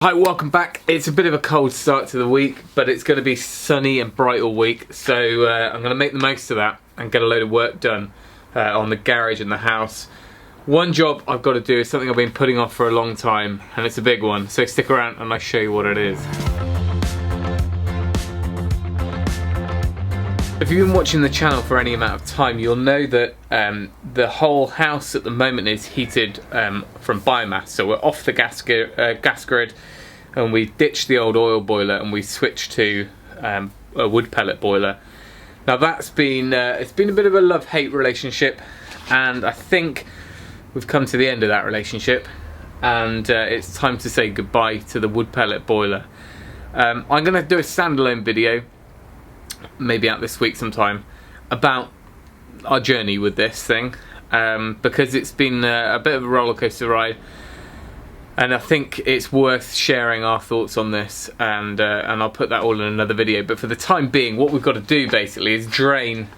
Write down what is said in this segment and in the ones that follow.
Hi, welcome back. It's a bit of a cold start to the week, but it's going to be sunny and bright all week, so I'm going to make the most of that and get a load of work done on the garage and the house. One job I've got to do is something I've been putting off for a long time, and it's a big one, so stick around and I'll show you what it is. If you've been watching the channel for any amount of time, you'll know that the whole house at the moment is heated from biomass. So we're off the gas grid, and we ditched the old oil boiler and we switched to a wood pellet boiler. Now that's been it's been a bit of a love-hate relationship, and I think we've come to the end of that relationship, and it's time to say goodbye to the wood pellet boiler. I'm going to do a standalone video, maybe out this week sometime, about our journey with this thing, because it's been a bit of a roller coaster ride, and I think it's worth sharing our thoughts on this, and I'll put that all in another video. But for the time being, what we've got to do basically is drain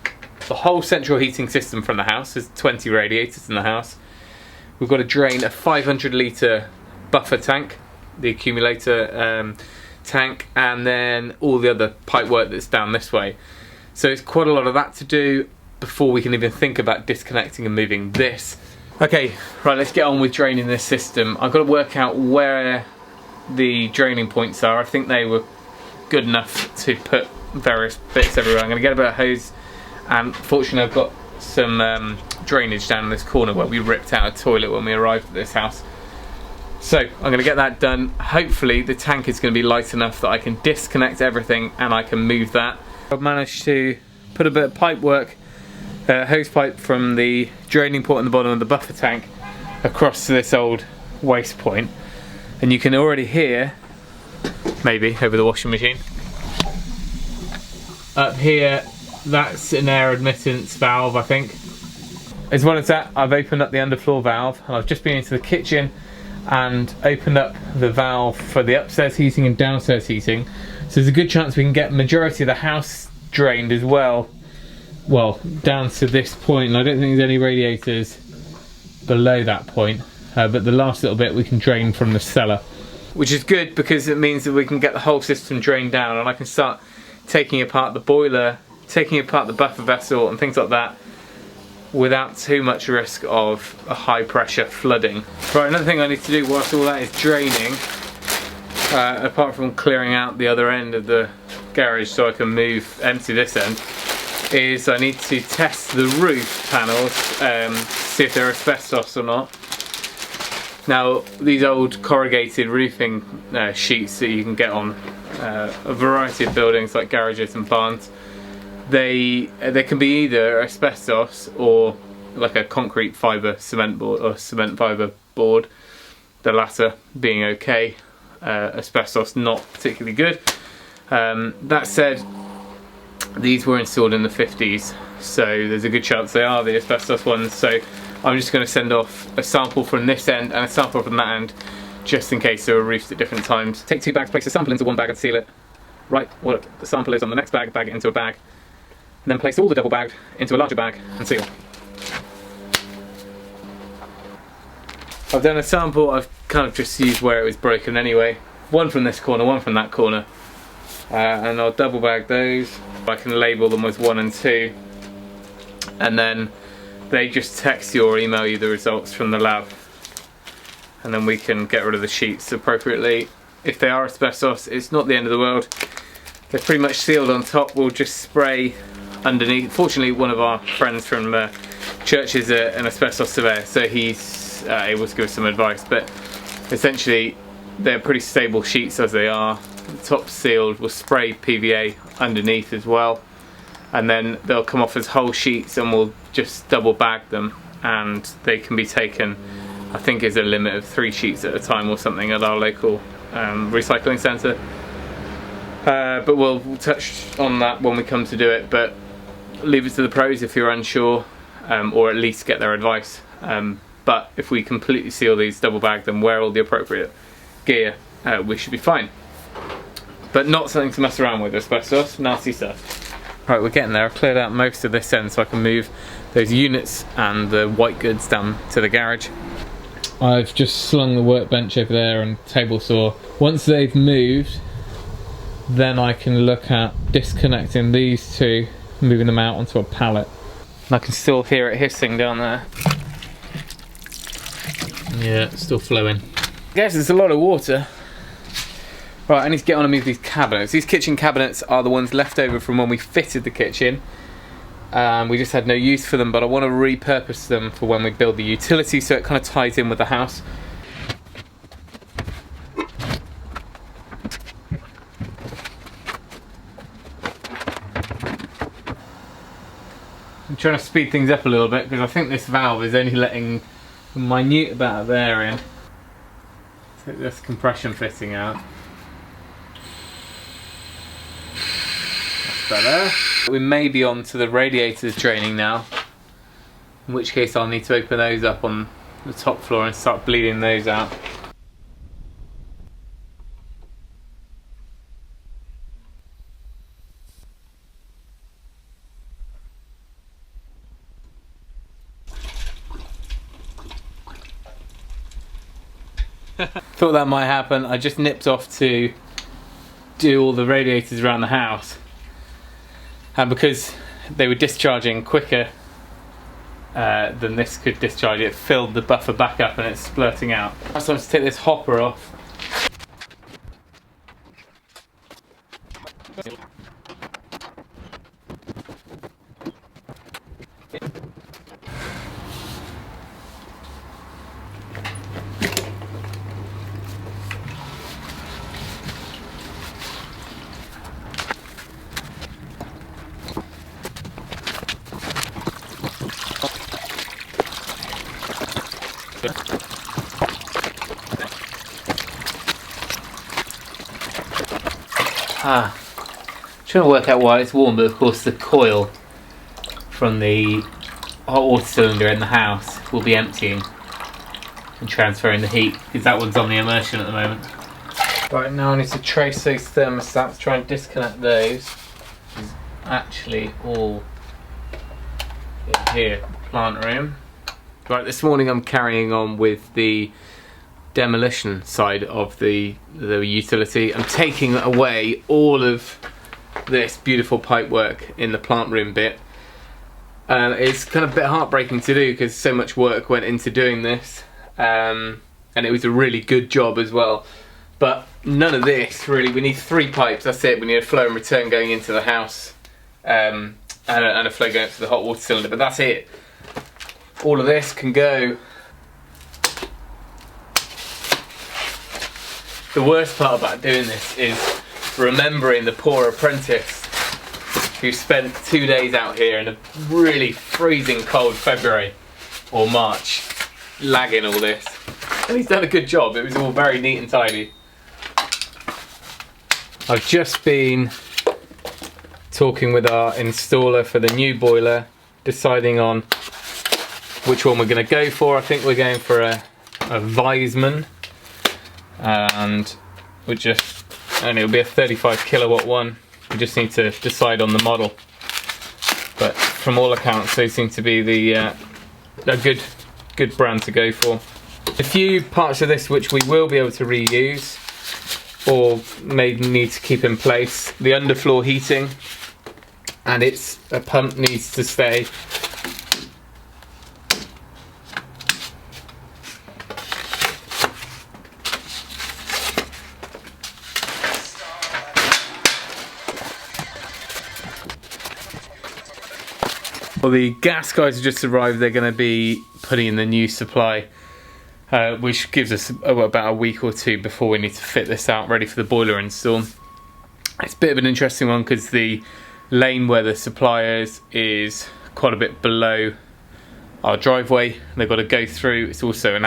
the whole central heating system from the house. There's 20 radiators in the house. We've got to drain a 500 litre buffer tank, the accumulator tank, and then all the other pipe work that's down this way. So it's quite a lot of that to do before we can even think about disconnecting and moving this. Okay, right, let's get on with draining this system. I've got to work out where the draining points are. I think they were good enough to put various bits everywhere. I'm going to get a bit of hose, and fortunately I've got some drainage down in this corner where we ripped out a toilet when we arrived at this house. So I'm going to get that done. Hopefully the tank is going to be light enough that I can disconnect everything and I can move that. I've managed to put a bit of pipe work, hose pipe from the draining port on the bottom of the buffer tank across to this old waste point, and you can already hear, maybe over the washing machine, up here, that's an air admittance valve, I think. As well as that, I've opened up the underfloor valve, and I've just been into the kitchen and opened up the valve for the upstairs heating and downstairs heating. So there's a good chance we can get majority of the house drained as well down to this point, and I don't think there's any radiators below that point, but the last little bit we can drain from the cellar, which is good because it means that we can get the whole system drained down, and I can start taking apart the boiler, taking apart the buffer vessel and things like that without too much risk of a high pressure flooding. Right, another thing I need to do whilst all that is draining, apart from clearing out the other end of the garage so I can empty this end, is I need to test the roof panels, see if they're asbestos or not. Now, these old corrugated roofing sheets that you can get on a variety of buildings like garages and barns, they can be either asbestos or like a concrete fibre cement board or cement fibre board, the latter being okay, asbestos not particularly good. That said, these were installed in the 50s, so there's a good chance they are the asbestos ones, so I'm just going to send off a sample from this end and a sample from that end, just in case there were roofs at different times. Take 2 bags, place the sample into one bag and seal it. Right, well, look, the sample is on the next bag, bag it into a bag, and then place all the double bagged into a larger bag and seal. I've done a sample, I've kind of just used where it was broken anyway. One from this corner, one from that corner. And I'll double bag those. I can label them as 1 and 2, and then they just text you or email you the results from the lab, and then we can get rid of the sheets appropriately. If they are asbestos, it's not the end of the world. They're pretty much sealed on top. We'll just spray underneath. Fortunately, one of our friends from church is an asbestos surveyor, so he's able to give us some advice, but essentially they're pretty stable sheets as they are. The top's sealed. We'll spray PVA underneath as well, and then they'll come off as whole sheets, and we'll just double bag them, and they can be taken, I think is a limit of 3 sheets at a time or something at our local recycling centre. But we'll touch on that when we come to do it, but leave it to the pros if you're unsure, or at least get their advice. But if we completely seal these, double bag them, wear all the appropriate gear, we should be fine. But not something to mess around with, asbestos, nasty stuff. Right, we're getting there. I've cleared out most of this end so I can move those units and the white goods down to the garage. I've just slung the workbench over there and table saw. Once they've moved, then I can look at disconnecting these two, moving them out onto a pallet. I can still hear it hissing down there. Yeah, it's still flowing. I guess it's a lot of water. Right, I need to get on and move these cabinets. These kitchen cabinets are the ones left over from when we fitted the kitchen. We just had no use for them, but I want to repurpose them for when we build the utility, so it kind of ties in with the house. I'm trying to speed things up a little bit because I think this valve is only letting a minute amount of air in. Take this compression fitting out. That's better. We may be on to the radiators draining now, in which case I'll need to open those up on the top floor and start bleeding those out. Thought that might happen. I just nipped off to do all the radiators around the house, and because they were discharging quicker than this could discharge, it filled the buffer back up and it's splurting out. So I have to take this hopper off. Trying to work out why it's warm, but of course the coil from the hot water cylinder in the house will be emptying and transferring the heat, because that one's on the immersion at the moment. Right, now I need to trace those thermostats, try and disconnect those. Which is actually all in here, plant room. Right, this morning I'm carrying on with the demolition side of the utility. I'm taking away all of this beautiful pipework in the plant room bit. It's kind of a bit heartbreaking to do because so much work went into doing this, and it was a really good job as well. But none of this really. We need 3 pipes, that's it. We need a flow and return going into the house, and a flow going up to the hot water cylinder, but that's it. All of this can go. The worst part about doing this is remembering the poor apprentice who spent 2 days out here in a really freezing cold February or March lagging all this. And he's done a good job. It was all very neat and tidy. I've just been talking with our installer for the new boiler, deciding on which one we're going to go for. I think we're going for a Weissman, and it'll be a 35 kilowatt one. We just need to decide on the model, but from all accounts they seem to be a good brand to go for. A few parts of this which we will be able to reuse or may need to keep in place. The underfloor heating and its pump needs to stay. Well, the gas guys have just arrived. They're going to be putting in the new supply, which gives us about a week or 2 before we need to fit this out, ready for the boiler install. It's a bit of an interesting one because the lane where the supply is quite a bit below our driveway. They've got to go through. It's also an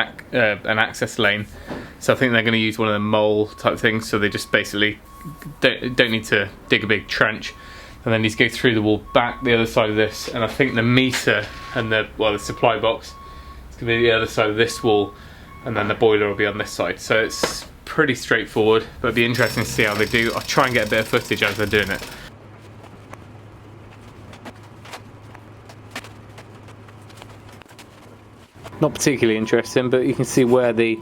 access lane, so I think they're going to use one of the mole type things. So they just basically don't need to dig a big trench. And then needs to go through the wall back the other side of this, and I think the meter and the supply box is going to be the other side of this wall, and then the boiler will be on this side. So it's pretty straightforward, but it'll be interesting to see how they do. I'll try and get a bit of footage as they're doing it. not particularly interesting, but you can see where the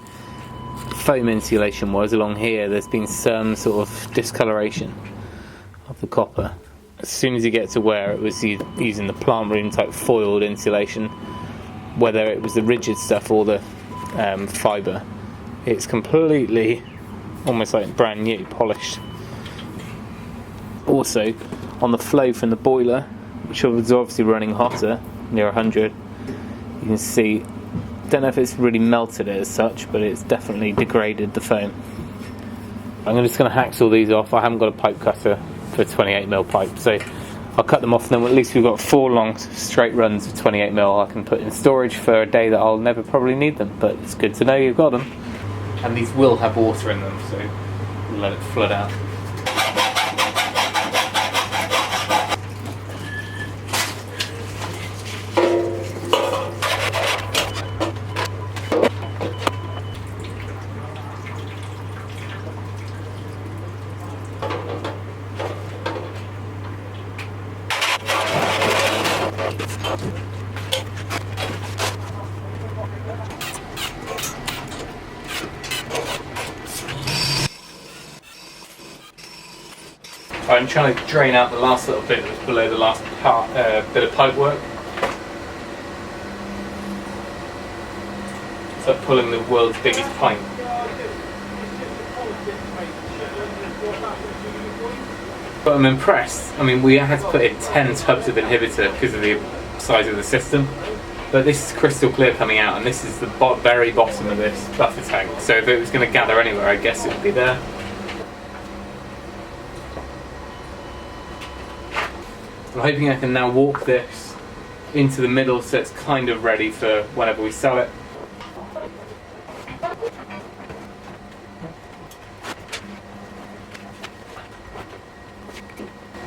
foam insulation was along here. There's been some sort of discoloration of the copper. As soon as you get to where it was using the plant room type foiled insulation, whether it was the rigid stuff or the fibre, it's completely almost like brand new, polished. Also, on the flow from the boiler, which was obviously running hotter, near 100, you can see, don't know if it's really melted it as such, but it's definitely degraded the foam. I'm just going to hacksaw these off. I haven't got a pipe cutter for a 28mm pipe, so I'll cut them off, and then at least we've got 4 long straight runs of 28mm I can put in storage for a day that I'll never probably need them, but it's good to know you've got them. And these will have water in them, so we'll let it flood out. I'm trying to drain out the last little bit that was below the last bit of pipe work. It's like pulling the world's biggest pipe. But I'm impressed. I mean, we had to put in 10 tubs of inhibitor because of the size of the system. But this is crystal clear coming out, and this is the very bottom of this buffer tank. So if it was going to gather anywhere, I guess it would be there. I'm hoping I can now walk this into the middle so it's kind of ready for whenever we sell it.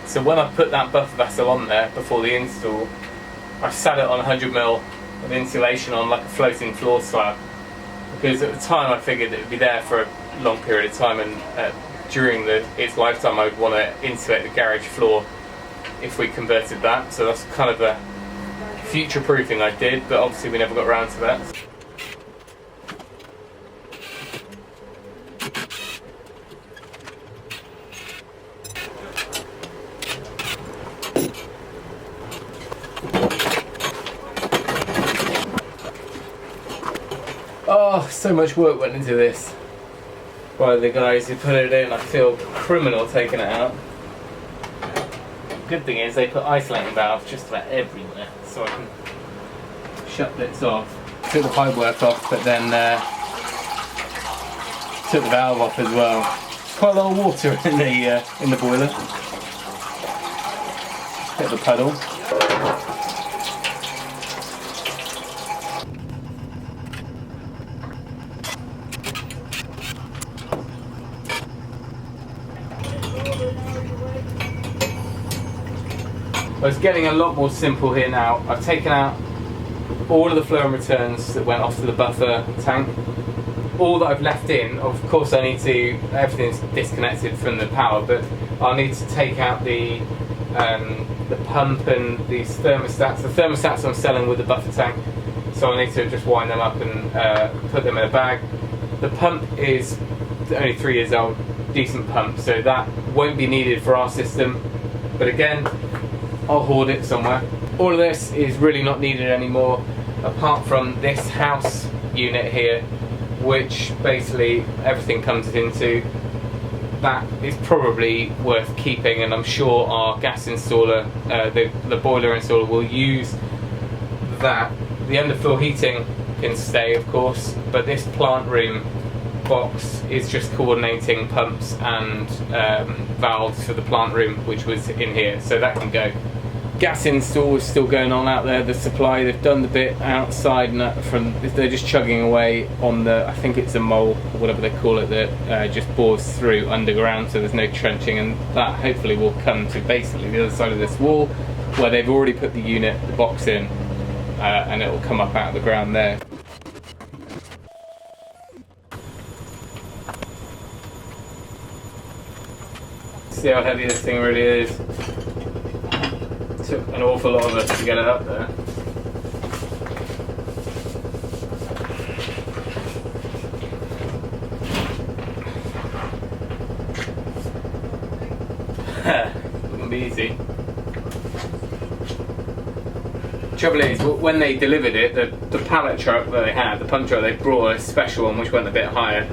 So when I put that buffer vessel on there before the install, I sat it on 100mm of insulation on like a floating floor slab, because at the time I figured it would be there for a long period of time, and during its lifetime I would want to insulate the garage floor if we converted that. So that's kind of a future proofing I did, but obviously we never got around to that. Oh, so much work went into this by the guys who put it in. I feel criminal taking it out. Good thing is they put isolating valves just about everywhere, so I can shut bits off. Took the pipe work off, but then took the valve off as well. Quite a lot of water in the boiler. Hit the puddle. It's getting a lot more simple here now. I've taken out all of the flow and returns that went off to the buffer tank. All that I've left in, of course I need to, everything's disconnected from the power, but I'll need to take out the pump and these thermostats. The thermostats I'm selling with the buffer tank, so I need to just wind them up and put them in a bag. The pump is only 3 years old, decent pump, so that won't be needed for our system, but again, I'll hoard it somewhere. All of this is really not needed anymore, apart from this house unit here, which basically everything comes into. That is probably worth keeping, and I'm sure our gas installer, the boiler installer, will use that. The underfloor heating can stay, of course, but this plant room box is just coordinating pumps and valves for the plant room, which was in here, so that can go. Gas install is still going on out there. The supply, they've done the bit outside, and they're just chugging away on the, I think it's a mole or whatever they call it, that just bores through underground, so there's no trenching, and that hopefully will come to basically the other side of this wall where they've already put the unit, the box in, and it will come up out of the ground there. See how heavy this thing really is. It took an awful lot of us to get it up there. It's gonna be easy. Trouble is, when they delivered it, the pallet truck that they had, the pump truck, they brought a special one which went a bit higher,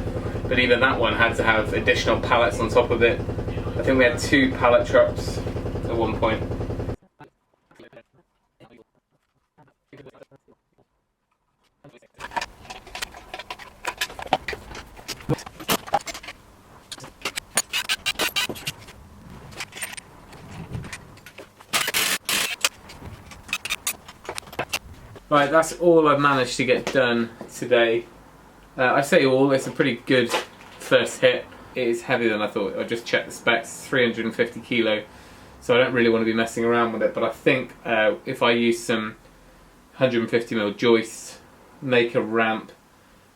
but even that one had to have additional pallets on top of it. I think we had 2 pallet trucks at one point. Right, that's all I've managed to get done today. I say all, it's a pretty good first hit. It is heavier than I thought. I just checked the specs, 350 kilo, so I don't really want to be messing around with it, but I think if I use some 150mm joists, make a ramp,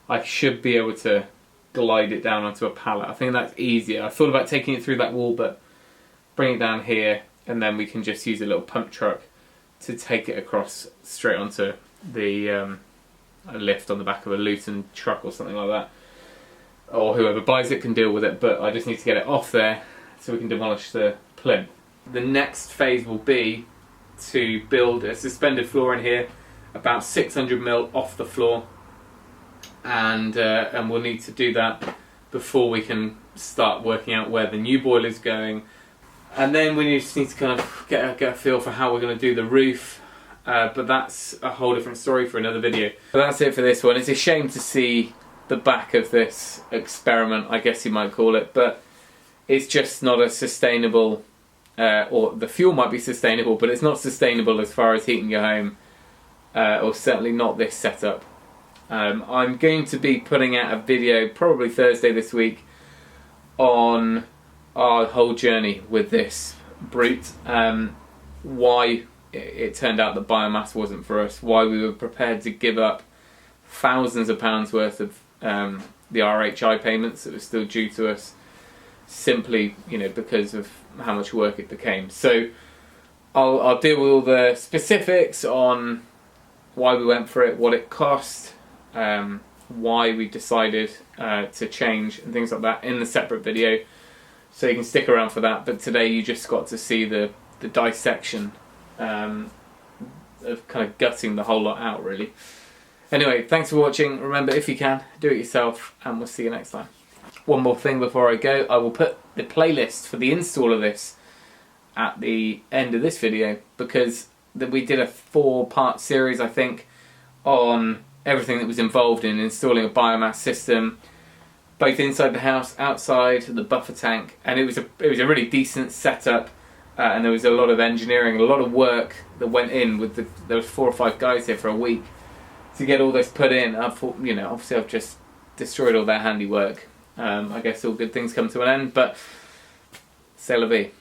I should be able to glide it down onto a pallet. I think that's easier. I thought about taking it through that wall, but bring it down here, and then we can just use a little pump truck to take it across straight onto the a lift on the back of a Luton truck or something like that, or whoever buys it can deal with it, but I just need to get it off there so we can demolish the plinth. The next phase will be to build a suspended floor in here, about 600mm off the floor, and we'll need to do that before we can start working out where the new boiler is going. And then we just need to kind of get a feel for how we're going to do the roof, but that's a whole different story for another video. But that's it for this one. It's a shame to see the back of this experiment, I guess you might call it, but it's just not a sustainable, or the fuel might be sustainable, but it's not sustainable as far as heating your home, or certainly not this setup. I'm going to be putting out a video probably Thursday this week on our whole journey with this brute, why it turned out that biomass wasn't for us, why we were prepared to give up thousands of pounds worth of the RHI payments that were still due to us, simply, you know, because of how much work it became. So I'll deal with all the specifics on why we went for it, what it cost, why we decided to change and things like that in the separate video. So you can stick around for that, but today you just got to see the dissection of kind of gutting the whole lot out, really. Anyway, thanks for watching. Remember, if you can, do it yourself, and we'll see you next time. One more thing before I go, I will put the playlist for the install of this at the end of this video, because we did a 4-part series, I think, on everything that was involved in installing a biomass system, both inside the house, outside, the buffer tank, and it was a really decent setup, and there was a lot of engineering, a lot of work that went in with there was 4 or 5 guys here for a week to get all this put in. I thought, you know, obviously I've just destroyed all their handiwork. I guess all good things come to an end, but c'est la vie.